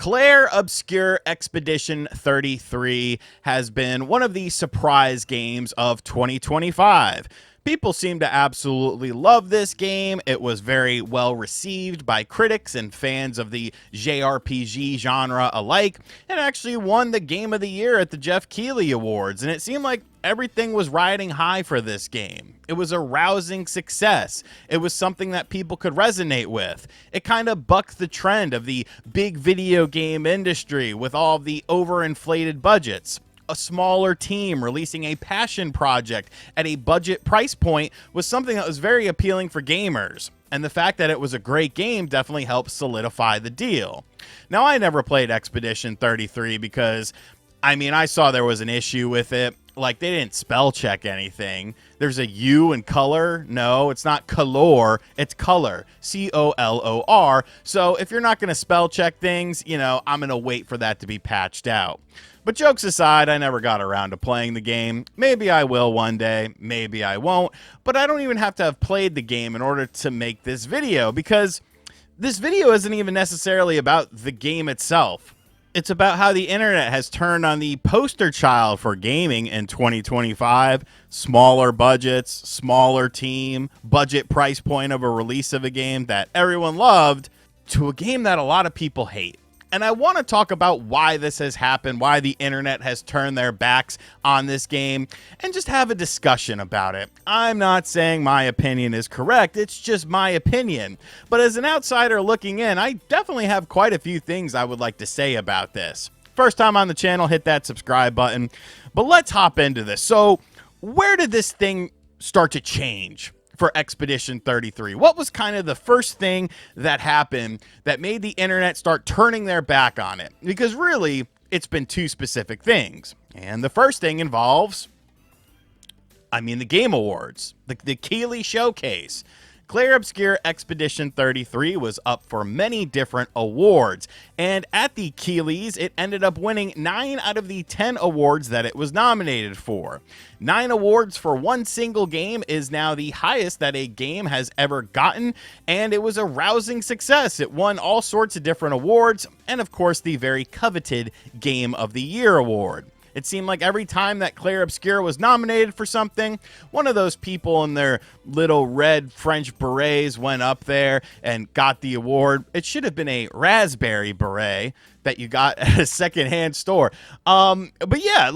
Claire Obscure Expedition 33 has been one of the surprise games of 2025. People seem to absolutely love this game. It was very well received by critics and fans of the JRPG genre alike, and actually won the Game of the Year at the Jeff Keighley Awards, and it seemed like everything was riding high for this game. It was a rousing success. It was something that people could resonate with. It kind of bucked the trend of the big video game industry with all the overinflated budgets. A smaller team releasing a passion project at a budget price point was something that was very appealing for gamers. And the fact that it was a great game definitely helped solidify the deal. Now, I never played Expedition 33 because, I saw there was an issue with it. Like, they didn't spell check anything. There's a U in color. No, it's not color. It's color. C-O-L-O-R. So if you're not going to spell check things, I'm going to wait for that to be patched out. But jokes aside, I never got around to playing the game. Maybe I will one day. Maybe I won't. But I don't even have to have played the game in order to make this video, because this video isn't even necessarily about the game itself. It's about how the internet has turned on the poster child for gaming in 2025. Smaller budgets, smaller team, budget price point of a release of a game that everyone loved to a game that a lot of people hate. And I want to talk about why this has happened, why the internet has turned their backs on this game, and just have a discussion about it. I'm not saying my opinion is correct, it's just my opinion. But as an outsider looking in, I definitely have quite a few things I would like to say about this. First time on the channel, hit that subscribe button. But let's hop into this. So, where did this thing start to change for Expedition 33? What was kind of the first thing that happened that made the internet start turning their back on it? Because really, it's been two specific things. And the first thing involves, the Game Awards, the Keighley Showcase. Claire Obscure Expedition 33 was up for many different awards, and at the Keighleys, it ended up winning 9 out of the 10 awards that it was nominated for. 9 awards for one single game is now the highest that a game has ever gotten, and it was a rousing success. It won all sorts of different awards, and of course the very coveted Game of the Year award. It seemed like every time that Claire Obscure was nominated for something, one of those people in their little red French berets went up there and got the award. It should have been a raspberry beret that you got at a secondhand store. But yeah,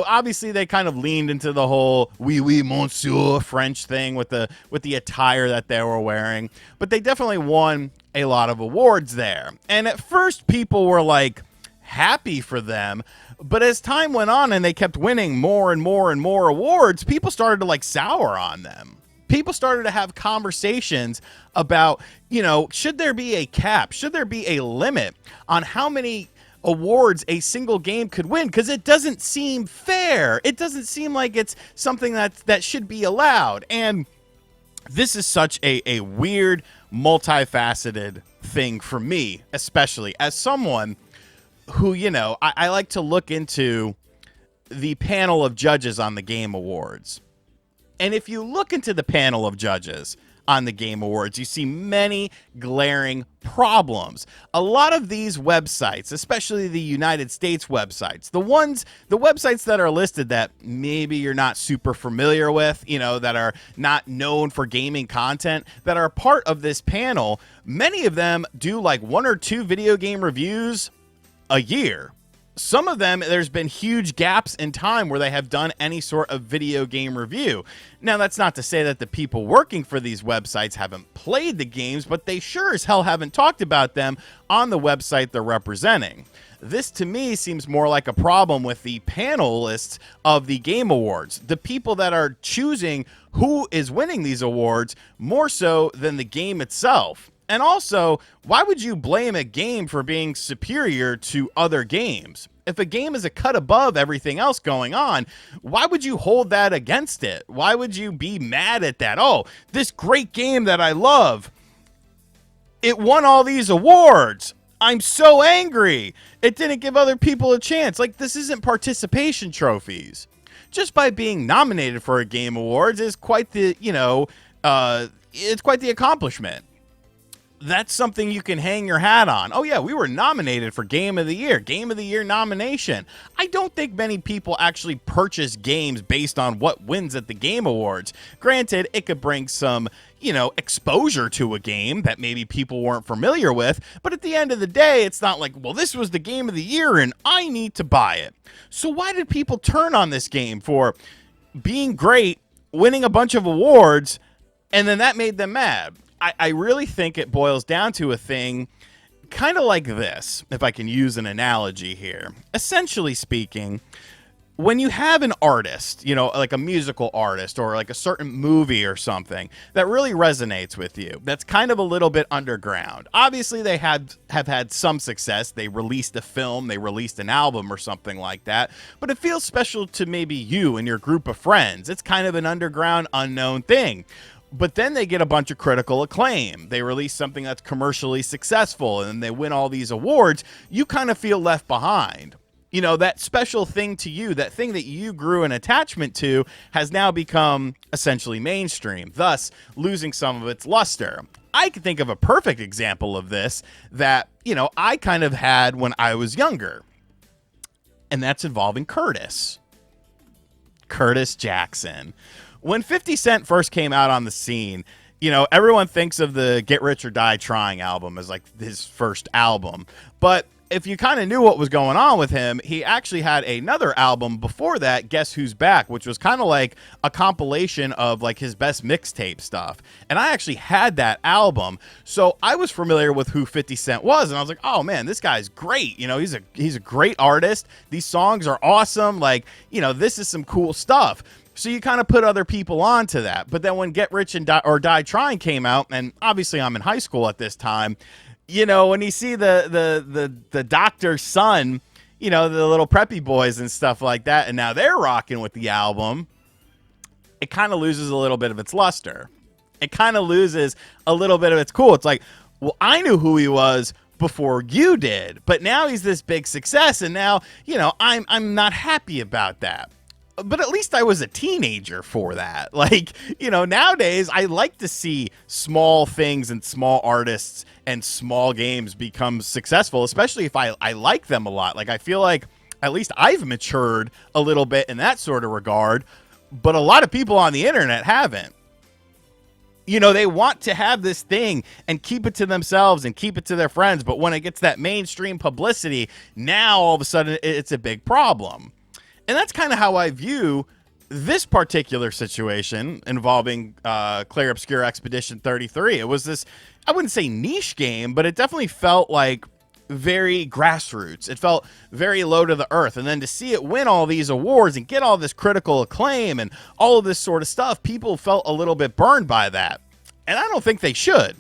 obviously they kind of leaned into the whole oui, oui, monsieur French thing with the attire that they were wearing. But they definitely won a lot of awards there. And at first people were like happy for them. But as time went on and they kept winning more and more and more awards, people started to sour on them. People started to have conversations about, should there be a cap? Should there be a limit on how many awards a single game could win? Because it doesn't seem fair. It doesn't seem like it's something that should be allowed. And this is such a weird, multifaceted thing for me, especially as someone who, I like to look into the panel of judges on the Game Awards. And if you look into the panel of judges on the Game Awards, you see many glaring problems. A lot of these websites, especially the United States websites, the websites that are listed that maybe you're not super familiar with, that are not known for gaming content, that are part of this panel, many of them do 1 or 2 video game reviews a year. Some of them, there's been huge gaps in time where they have done any sort of video game review. Now, that's not to say that the people working for these websites haven't played the games, but they sure as hell haven't talked about them on the website they're representing. This, to me, seems more like a problem with the panelists of the Game Awards, the people that are choosing who is winning these awards, more so than the game itself. And also, why would you blame a game for being superior to other games? If a game is a cut above everything else going on, why would you hold that against it? Why would you be mad at that? Oh, this great game that I love, it won all these awards. I'm so angry. It didn't give other people a chance. This isn't participation trophies. Just by being nominated for a Game Awards is quite the, it's quite the accomplishment. that's something you can hang your hat on. Oh yeah, we were nominated for Game of the Year nomination. I don't think many people actually purchase games based on what wins at the Game Awards. Granted, it could bring some, exposure to a game that maybe people weren't familiar with, but at the end of the day, it's not like, well, this was the Game of the Year and I need to buy it. So why did people turn on this game for being great, winning a bunch of awards, and then that made them mad? I really think it boils down to a thing kind of like this, if I can use an analogy here. Essentially speaking, when you have an artist, like a musical artist or like a certain movie or something that really resonates with you, that's kind of a little bit underground. Obviously, they have had some success. They released a film, they released an album or something like that, but it feels special to maybe you and your group of friends. It's kind of an underground, unknown thing. But then they get a bunch of critical acclaim. They release something that's commercially successful and they win all these awards. You kind of feel left behind. That special thing to you, that thing that you grew an attachment to, has now become essentially mainstream, thus losing some of its luster. I can think of a perfect example of this that, I kind of had when I was younger, and that's involving Curtis Jackson. When 50 Cent first came out on the scene, everyone thinks of the Get Rich or Die Trying album as like his first album. But if you kind of knew what was going on with him, he actually had another album before that, Guess Who's Back, which was kind of like a compilation of like his best mixtape stuff. And I actually had that album. So I was familiar with who 50 Cent was. And I was like, oh man, this guy's great. He's a great artist. These songs are awesome. Like, this is some cool stuff. So you kind of put other people onto that. But then when Get Rich or Die Trying came out, and obviously I'm in high school at this time, when you see the doctor's son, the little preppy boys and stuff like that, and now they're rocking with the album, it kind of loses a little bit of its luster. It kind of loses a little bit of its cool. It's like, well, I knew who he was before you did, but now he's this big success, and now, I'm not happy about that. But at least I was a teenager for that. Like, nowadays I like to see small things and small artists and small games become successful, especially if I like them a lot. Like, I feel like at least I've matured a little bit in that sort of regard, but a lot of people on the internet haven't. They want to have this thing and keep it to themselves and keep it to their friends. But when it gets that mainstream publicity, now all of a sudden it's a big problem. And that's kind of how I view this particular situation involving Clair Obscur Expedition 33. It was this, I wouldn't say niche game, but it definitely felt like very grassroots. It felt very low to the earth. And then to see it win all these awards and get all this critical acclaim and all of this sort of stuff, people felt a little bit burned by that. And I don't think they should.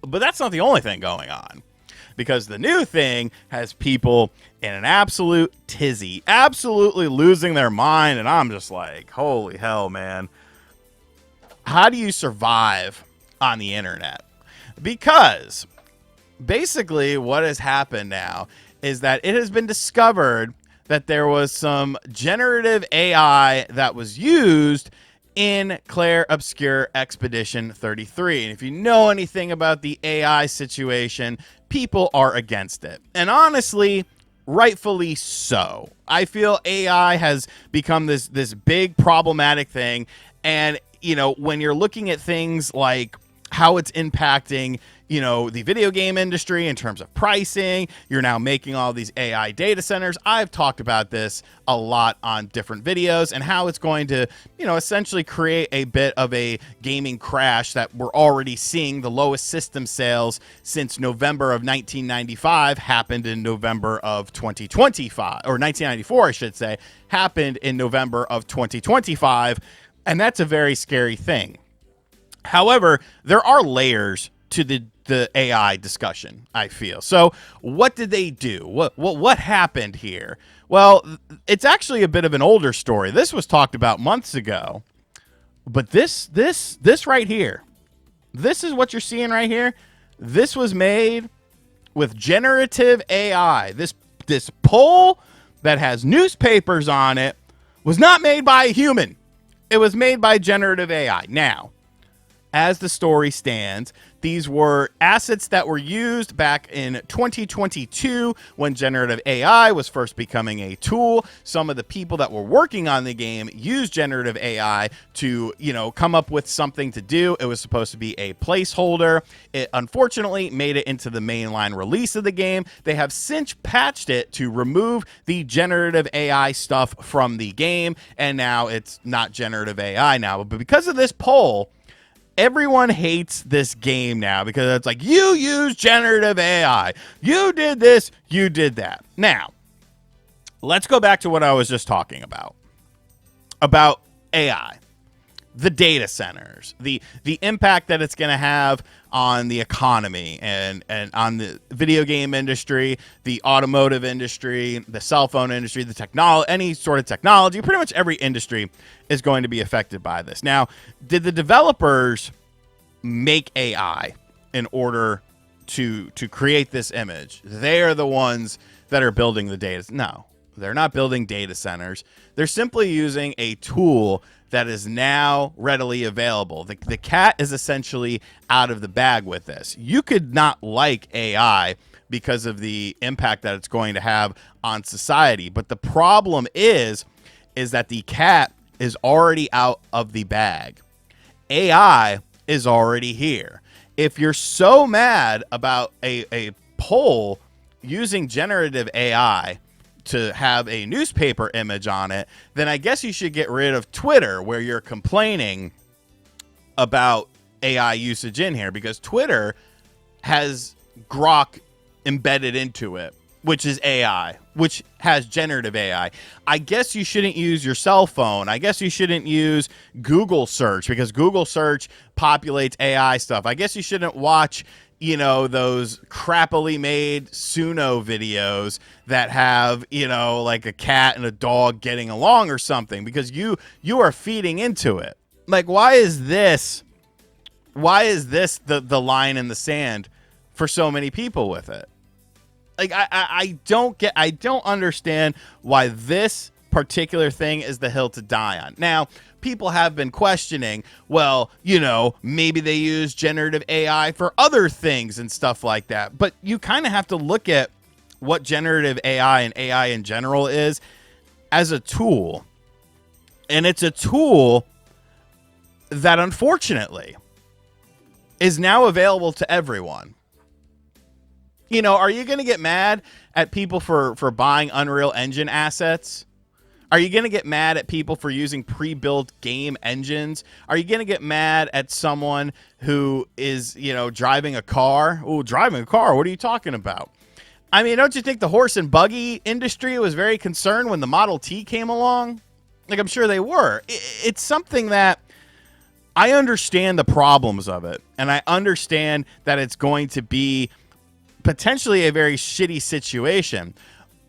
But that's not the only thing going on. Because the new thing has people in an absolute tizzy, absolutely losing their mind. And I'm just like, holy hell, man. How do you survive on the internet? Because basically what has happened now is that it has been discovered that there was some generative AI that was used in Clair Obscur Expedition 33. And if you know anything about the AI situation, people are against it. And honestly, rightfully so. I feel AI has become this big problematic thing. And, when you're looking at things like how it's impacting, the video game industry in terms of pricing, you're now making all these AI data centers. I've talked about this a lot on different videos and how it's going to, essentially create a bit of a gaming crash that we're already seeing. The lowest system sales since November of 1995 happened in November of 2025, or 1994, I should say, happened in November of 2025. And that's a very scary thing. However, there are layers to the AI discussion, I feel. So what did they do? What happened here? Well, it's actually a bit of an older story. This was talked about months ago. But this right here, this is what you're seeing right here. This was made with generative AI. This poll that has newspapers on it was not made by a human. It was made by generative AI. Now, as the story stands, These were assets that were used back in 2022 when generative AI was first becoming a tool. Some of the people that were working on the game used generative AI to, come up with something to do. It was supposed to be a placeholder. It unfortunately made it into the mainline release of the game. They have since patched it to remove the generative AI stuff from the game, and now it's not generative AI now. But because of this poll, everyone hates this game now because it's like, you use generative AI. You did this, you did that. Now, let's go back to what I was just talking about AI, the data centers, the impact that it's going to have on the economy and on the video game industry, the automotive industry, the cell phone industry, the technology, any sort of technology. Pretty much every industry is going to be affected by this. Now, did the developers make AI in order to create this image? They are the ones that are building the data. No, they're not building data centers. They're simply using a tool that is now readily available. The cat is essentially out of the bag with this. You could not like AI because of the impact that it's going to have on society. But the problem is that the cat is already out of the bag. AI is already here. If you're so mad about a poll using generative AI to have a newspaper image on it, then I guess you should get rid of Twitter, where you're complaining about AI usage in here, because Twitter has Grok embedded into it, which is AI, which has generative AI. I guess you shouldn't use your cell phone. I guess you shouldn't use Google search, because Google search populates AI stuff. I guess you shouldn't watch, those crappily made Suno videos that have, like a cat and a dog getting along or something, because you are feeding into it. Like, why is this the line in the sand for so many people with it? Like, I don't understand why this particular thing is the hill to die on. Now, people have been questioning, well, maybe they use generative AI for other things and stuff like that. But you kind of have to look at what generative AI and AI in general is as a tool. And it's a tool that, unfortunately, is now available to everyone. Are you going to get mad at people for buying Unreal Engine assets? Are you going to get mad at people for using pre-built game engines? Are you going to get mad at someone who is, driving a car? Oh, driving a car? What are you talking about? I mean, don't you think the horse and buggy industry was very concerned when the Model T came along? Like, I'm sure they were. It's something that I understand the problems of it, and I understand that it's going to be potentially a very shitty situation.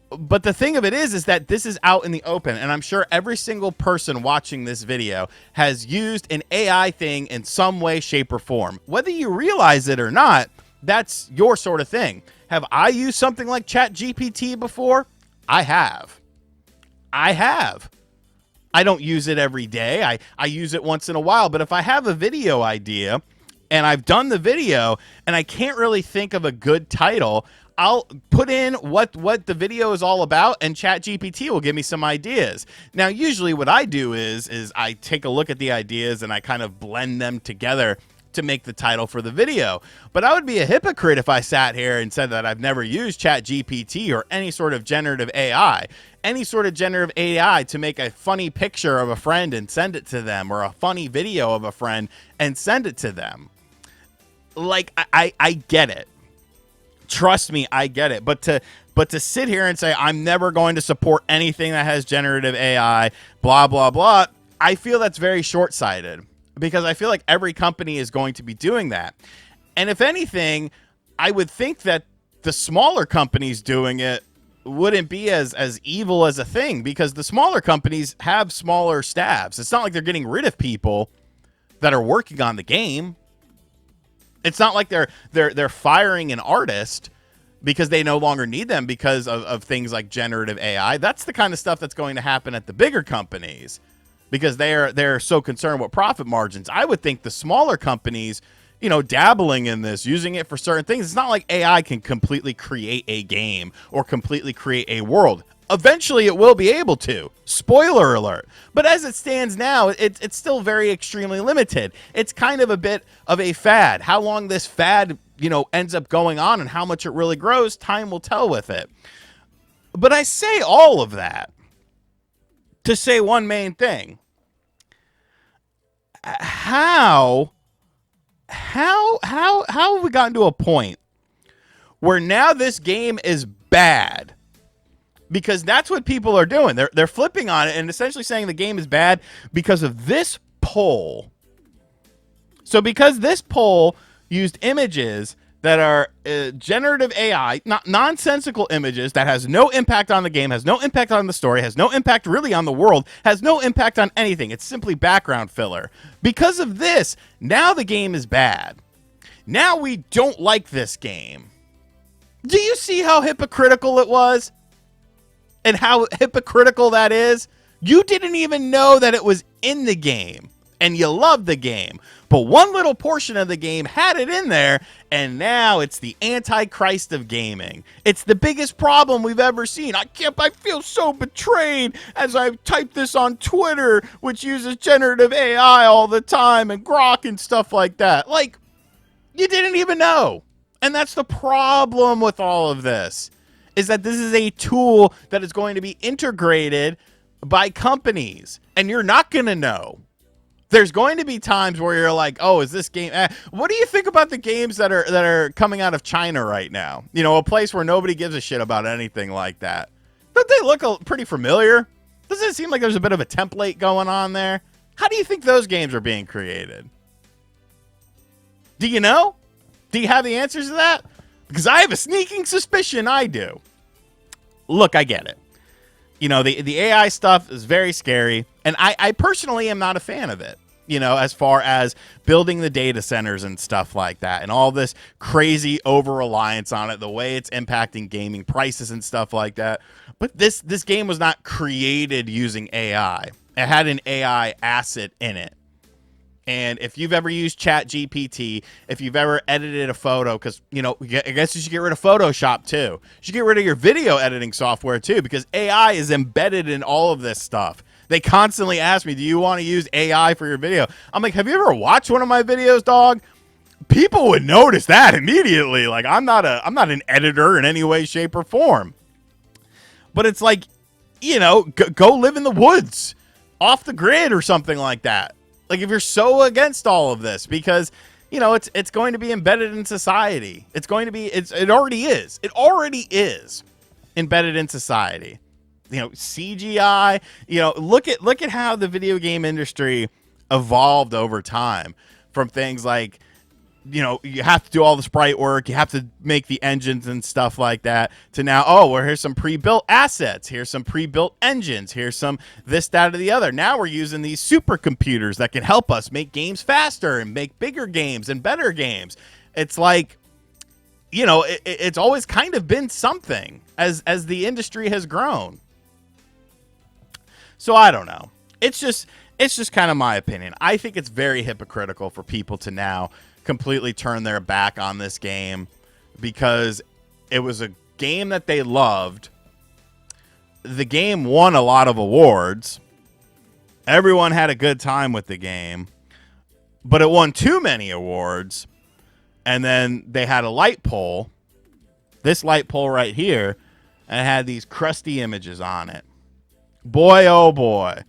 But the thing of it is that this is out in the open, and I'm sure every single person watching this video has used an AI thing in some way, shape, or form. Whether you realize it or not, that's your sort of thing. Have I used something like ChatGPT before? I have. I don't use it every day. I use it once in a while. But if I have a video idea and I've done the video and I can't really think of a good title, I'll put in what the video is all about, and ChatGPT will give me some ideas. Now, usually what I do is I take a look at the ideas and I kind of blend them together to make the title for the video. But I would be a hypocrite if I sat here and said that I've never used ChatGPT or any sort of generative AI. Any sort of generative AI to make a funny picture of a friend and send it to them, or a funny video of a friend and send it to them. Like, I get it. Trust me, I get it. But to sit here and say I'm never going to support anything that has generative AI, blah, blah, blah, I feel that's very short-sighted, because I feel like every company is going to be doing that. And if anything, I would think that the smaller companies doing it wouldn't be as evil as a thing, because the smaller companies have smaller staffs. It's not like they're getting rid of people that are working on the game. It's not like they're firing an artist because they no longer need them because of things like generative AI. That's the kind of stuff that's going to happen at the bigger companies, because they're so concerned with profit margins. I would think the smaller companies, dabbling in this, using it for certain things. It's not like AI can completely create a game or completely create a world. Eventually, it will be able to. Spoiler alert. But as it stands now, it's still very extremely limited. It's kind of a bit of a fad. How long this fad, ends up going on and how much it really grows, time will tell with it. But I say all of that to say one main thing. How have we gotten to a point where now this game is bad? Because that's what people are doing. They're flipping on it and essentially saying the game is bad because of this poll. So because this poll used images that are generative AI, not nonsensical images that has no impact on the game, has no impact on the story, has no impact really on the world, has no impact on anything. It's simply background filler. Because of this, now the game is bad. Now we don't like this game. Do you see how hypocritical it was? And how hypocritical that is? You didn't even know that it was in the game. And you loved the game. But one little portion of the game had it in there, and now it's the Antichrist of gaming. It's the biggest problem we've ever seen. I feel so betrayed as I type this on Twitter, which uses generative AI all the time, and Grok and stuff like that. Like, you didn't even know. And that's the problem with all of this, is that this is a tool that is going to be integrated by companies, and you're not going to know. There's going to be times where you're like, oh, is this game... What do you think about the games that are coming out of China right now? A place where nobody gives a shit about anything like that. Don't they look pretty familiar? Doesn't it seem like there's a bit of a template going on there? How do you think those games are being created? Do you know? Do you have the answers to that? Because I have a sneaking suspicion I do. Look, I get it. The AI stuff is very scary, and I personally am not a fan of it. As far as building the data centers and stuff like that, and all this crazy over-reliance on it, the way it's impacting gaming prices and stuff like that. But this game was not created using AI. It had an AI asset in it. And if you've ever used ChatGPT, if you've ever edited a photo, because, I guess you should get rid of Photoshop too. You should get rid of your video editing software too, because AI is embedded in all of this stuff. They constantly ask me, do you want to use AI for your video? I'm like, have you ever watched one of my videos, dog? People would notice that immediately. Like, I'm not an editor in any way, shape, or form. But it's like, go live in the woods, off the grid or something like that. Like, if you're so against all of this, because, it's going to be embedded in society. It already is. It already is embedded in society. CGI, look at how the video game industry evolved over time, from things like, you have to do all the sprite work, you have to make the engines and stuff like that, to now, here's some pre-built assets, here's some pre-built engines, here's some this, that, or the other. Now we're using these supercomputers that can help us make games faster and make bigger games and better games. It's like, it's always kind of been something as the industry has grown. So I don't know. It's just kind of my opinion. I think it's very hypocritical for people to now completely turn their back on this game because it was a game that they loved. The game won a lot of awards. Everyone had a good time with the game, but it won too many awards. And then they had a light pole, this light pole right here, and it had these crusty images on it. Boy, oh boy.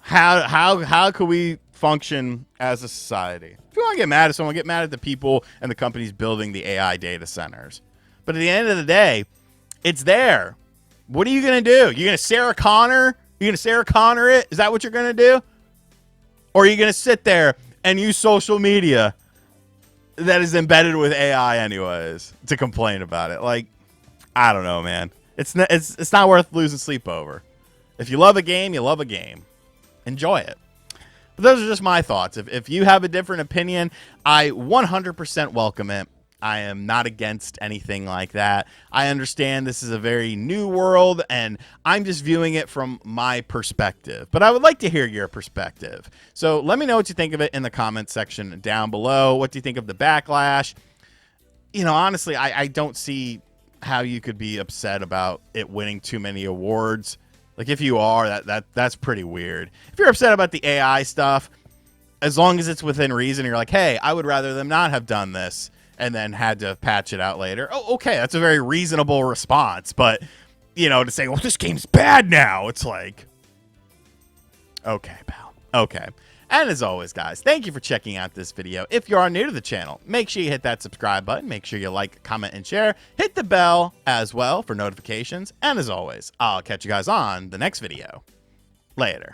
How could we function as a society? If you want to get mad at someone, get mad at the people and the companies building the AI data centers. But at the end of the day, it's there. What are you going to do? You're going to Sarah Connor? You're going to Sarah Connor it? Is that what you're going to do? Or are you going to sit there and use social media that is embedded with AI anyways to complain about it? Like, I don't know, man. It's not worth losing sleep over. If you love a game, you love a game. Enjoy it. But those are just my thoughts. If you have a different opinion, I 100% welcome it. I am not against anything like that. I understand this is a very new world, and I'm just viewing it from my perspective. But I would like to hear your perspective. So let me know what you think of it in the comments section down below. What do you think of the backlash? Honestly, I don't see how you could be upset about it winning too many awards. Like, if you are, that's pretty weird. If you're upset about the AI stuff, as long as it's within reason, you're like, hey, I would rather them not have done this and then had to patch it out later. Oh, okay, that's a very reasonable response. But, to say, well, this game's bad now, it's like, okay, pal. Okay. And as always, guys, thank you for checking out this video. If you are new to the channel, make sure you hit that subscribe button. Make sure you like, comment, and share. Hit the bell as well for notifications. And as always, I'll catch you guys on the next video. Later.